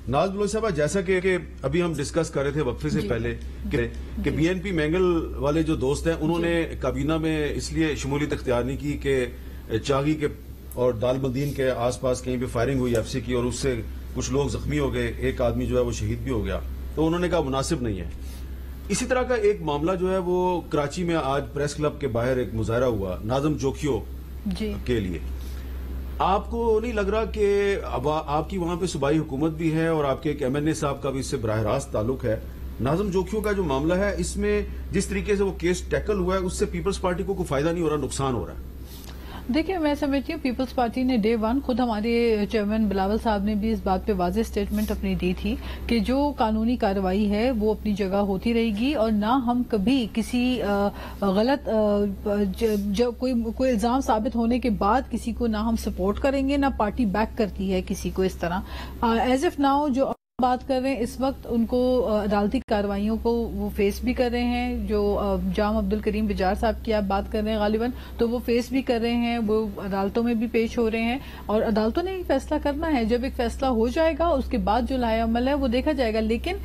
ناز بلوچ صاحب جیسا کہ ابھی ہم ڈسکس کر رہے تھے وقفے سے پہلے کہ بی این پی مینگل والے جو دوست ہیں انہوں نے کابینہ میں اس لیے شمولیت اختیار نہیں کی کہ چاغی کے اور دال مدین کے آس پاس کہیں پہ فائرنگ ہوئی ایف سی کی اور اس سے کچھ لوگ زخمی ہو گئے, ایک آدمی جو ہے وہ شہید بھی ہو گیا, تو انہوں نے کہا مناسب نہیں ہے. اسی طرح کا ایک معاملہ جو ہے وہ کراچی میں آج پریس کلب کے باہر ایک مظاہرہ ہوا ناظم جوکھیو کے لیے. آپ کو نہیں لگ رہا کہ اب آپ کی وہاں پہ صوبائی حکومت بھی ہے اور آپ کے ایک ایم این اے صاحب کا بھی اس سے براہ راست تعلق ہے, ناظم جوکھیو کا جو معاملہ ہے اس میں جس طریقے سے وہ کیس ٹیکل ہوا ہے اس سے پیپلز پارٹی کو کوئی فائدہ نہیں ہو رہا, نقصان ہو رہا ہے؟ دیکھیں میں سمجھتی ہوں پیپلز پارٹی نے ڈے ون خود ہمارے چیئرمین بلاول صاحب نے بھی اس بات پہ واضح اسٹیٹمنٹ اپنی دی تھی کہ جو قانونی کارروائی ہے وہ اپنی جگہ ہوتی رہے گی اور نہ ہم کبھی کسی غلط کوئی الزام ثابت ہونے کے بعد کسی کو نہ ہم سپورٹ کریں گے, نہ پارٹی بیک کرتی ہے کسی کو اس طرح. ایز اف ناؤ جو بات کر رہے ہیں اس وقت ان کو عدالتی کارروائیوں کو وہ فیس بھی کر رہے ہیں, جو جام عبد الکریم بجار صاحب کی آپ بات کر رہے ہیں غالباً, تو وہ فیس بھی کر رہے ہیں, وہ عدالتوں میں بھی پیش ہو رہے ہیں اور عدالتوں نے فیصلہ کرنا ہے. جب ایک فیصلہ ہو جائے گا اس کے بعد جو لائے عمل ہے وہ دیکھا جائے گا. لیکن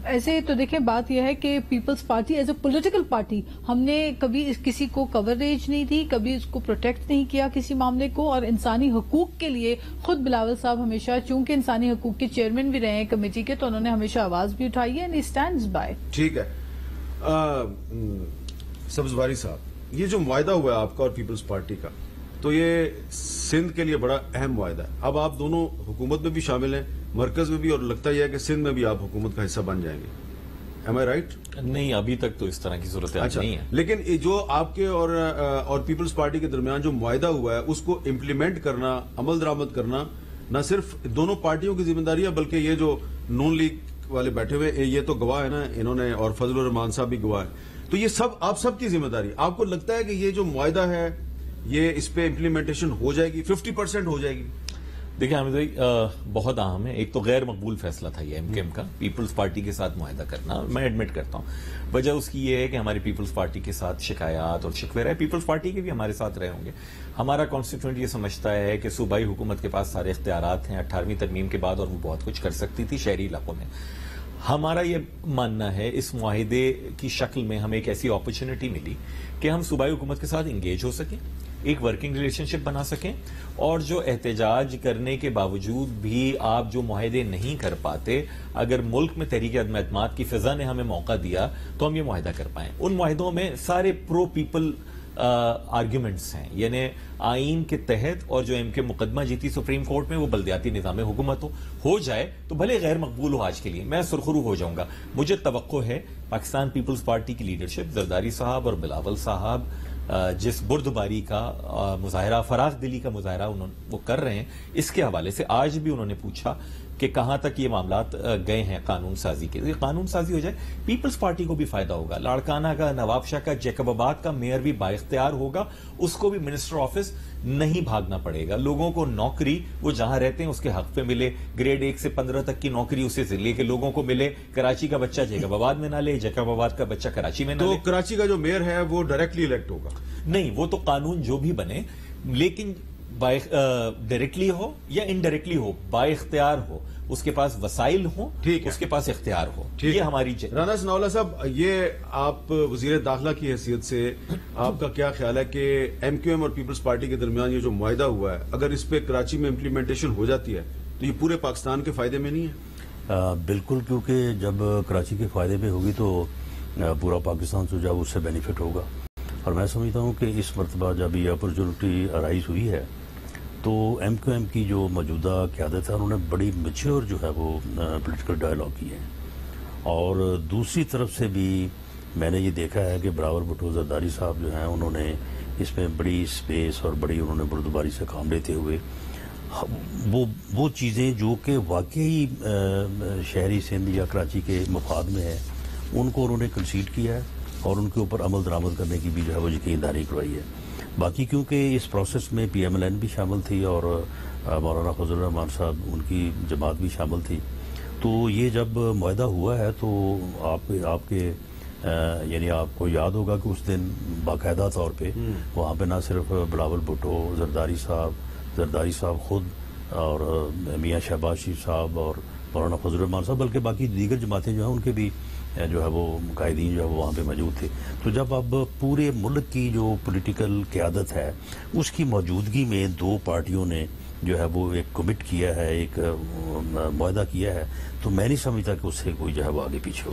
ایسے تو دیکھیں بات یہ ہے کہ Peoples Party as a political party ہم نے کبھی کسی کو کوریج نہیں دی, کبھی اس کو پروٹیکٹ نہیں کیا کسی معاملے کو, اور انسانی حقوق کے لیے خود بلاول صاحب ہمیشہ چونکہ انسانی حقوق کے چیئرمین بھی رہے ہیں کمیٹی کے, تو انہوں نے ہمیشہ آواز بھی اٹھائی ہے اینڈ ہی اسٹینڈز بائی. ٹھیک ہے سبزواری صاحب, یہ جو معاہدہ ہوا ہے آپ کا اور پیپلز پارٹی کا, تو یہ سندھ کے لیے بڑا اہم معاہدہ ہے. اب آپ دونوں حکومت میں بھی شامل ہیں, مرکز میں بھی, اور لگتا یہ ہے کہ سندھ میں بھی آپ حکومت کا حصہ بن جائیں گے. ایم آئی رائٹ؟ نہیں, ابھی تک تو اس طرح کی صورتحال نہیں ہے. لیکن جو آپ کے اور پیپلز پارٹی کے درمیان جو معاہدہ ہوا ہے اس کو امپلیمنٹ کرنا, عمل درآمد کرنا نہ صرف دونوں پارٹیوں کی ذمہ داری ہے بلکہ یہ جو نون لیگ والے بیٹھے ہوئے یہ تو گواہ ہے نا انہوں نے, اور فضل الرحمان صاحب بھی گواہ ہے, تو یہ سب آپ سب کی ذمہ داری. آپ کو لگتا ہے کہ یہ جو معاہدہ ہے یہ اس پہ امپلیمنٹیشن ہو جائے گی, 50% ہو جائے گی؟ دیکھیں حامد بھائی, بہت اہم ہے. ایک تو غیر مقبول فیصلہ تھا یہ ایم کیو ایم کا پیپلز پارٹی کے ساتھ معاہدہ کرنا. میں ایڈمٹ کرتا ہوں وجہ اس کی یہ ہے کہ ہماری پیپلز پارٹی کے ساتھ شکایات اور شکوے رہے, پیپلز پارٹی کے بھی ہمارے ساتھ رہے ہوں گے. ہمارا کانسٹیٹیوئنٹ یہ سمجھتا ہے کہ صوبائی حکومت کے پاس سارے اختیارات ہیں 18ویں ترمیم کے بعد اور وہ بہت کچھ کر سکتی تھی شہری علاقوں میں. ہمارا یہ ماننا ہے اس معاہدے کی شکل میں ہمیں ایک ایسی اپرچونٹی ملی کہ ہم صوبائی حکومت کے ساتھ انگیج ہو سکیں, ایک ورکنگ ریلیشن شپ بنا سکیں, اور جو احتجاج کرنے کے باوجود بھی آپ جو معاہدے نہیں کر پاتے, اگر ملک میں تحریک عدم اعتماد کی فضا نے ہمیں موقع دیا تو ہم یہ معاہدہ کر پائیں. ان معاہدوں میں سارے پرو پیپل آرگیومنٹس ہیں, یعنی آئین کے تحت, اور جو ایم کے مقدمہ جیتی سپریم کورٹ میں وہ بلدیاتی نظام حکومت ہو جائے تو بھلے غیر مقبول ہو آج کے لیے, میں سرخرو ہو جاؤں گا. مجھے توقع ہے پاکستان پیپلز پارٹی کی لیڈرشپ, زرداری صاحب اور بلاول صاحب جس بردباری کا مظاہرہ, فراخ دلی کا مظاہرہ وہ کر رہے ہیں, اس کے حوالے سے آج بھی انہوں نے پوچھا کہ کہاں تک یہ معاملات گئے ہیں قانون سازی کے. قانون سازی ہو جائے پیپلز پارٹی کو بھی فائدہ ہوگا, لاڑکانہ کا, نواب شاہ کا, جیکب آباد کا میئر بھی بااختیار ہوگا, اس کو بھی منسٹر آفس نہیں بھاگنا پڑے گا. لوگوں کو نوکری وہ جہاں رہتے ہیں اس کے حق پہ ملے, گریڈ 1 سے 15 تک کی نوکری اسے ضلع کے لوگوں کو ملے. کراچی کا بچہ جیکب آباد میں نہ لے, جیکب آباد کا بچہ کراچی میں نہ لے. تو کراچی کا جو میئر ہے وہ ڈائریکٹلی الیکٹ ہوگا؟ نہیں, وہ تو قانون جو بھی بنے, لیکن ڈائریکٹلی ہو یا انڈائریکٹلی ہو, با اختیار ہو, اس کے پاس وسائل ہوں, اس کے پاس اختیار ہو. یہ ہماری رانا ثناءاللہ صاحب, یہ آپ وزیر داخلہ کی حیثیت سے آپ کا کیا خیال ہے کہ ایم کیو ایم اور پیپلز پارٹی کے درمیان یہ جو معاہدہ ہوا ہے اگر اس پہ کراچی میں امپلیمنٹیشن ہو جاتی ہے تو یہ پورے پاکستان کے فائدے میں نہیں ہے؟ بالکل, کیونکہ جب کراچی کے فائدے میں ہوگی تو پورا پاکستان جو اس سے بینیفٹ ہوگا. اور میں سمجھتا ہوں کہ اس مرتبہ جب یہ اپرچونٹی ارائز ہوئی ہے تو ایم کیو ایم کی جو موجودہ قیادت ہے انہوں نے بڑی میچور جو ہے وہ پولیٹیکل ڈائلاگ کی ہے. اور دوسری طرف سے بھی میں نے یہ دیکھا ہے کہ براول بھٹو زرداری صاحب جو ہیں انہوں نے اس میں بڑی سپیس اور بڑی انہوں نے بردباری سے کام لیتے ہوئے وہ چیزیں جو کہ واقعی شہری سندھ یا کراچی کے مفاد میں ہے ان کو انہوں نے کنسیڈ کیا ہے اور ان کے اوپر عمل درآمد کرنے کی بھی جو ہے وہ یقین داری کروائی ہے. باقی کیونکہ اس پروسیس میں پی ایم ایل این بھی شامل تھی اور مولانا فضل الرحمان صاحب ان کی جماعت بھی شامل تھی, تو یہ جب معاہدہ ہوا ہے تو آپ کے یعنی آپ کو یاد ہوگا کہ اس دن باقاعدہ طور پہ وہاں پہ نہ صرف بلاول بھٹو, زرداری صاحب خود اور میاں شہباز شریف صاحب اور مولانا فضل الرحمان صاحب، بلکہ باقی دیگر جماعتیں جو ہیں ان کے بھی جو ہے وہ قائدین جو ہے وہ وہاں پہ موجود تھے. تو جب اب پورے ملک کی جو پولیٹیکل قیادت ہے اس کی موجودگی میں دو پارٹیوں نے جو ہے وہ ایک کمٹ کیا ہے، ایک معاہدہ کیا ہے، تو میں نہیں سمجھتا کہ اس سے کوئی جو ہے وہ آگے پیچھے ہو.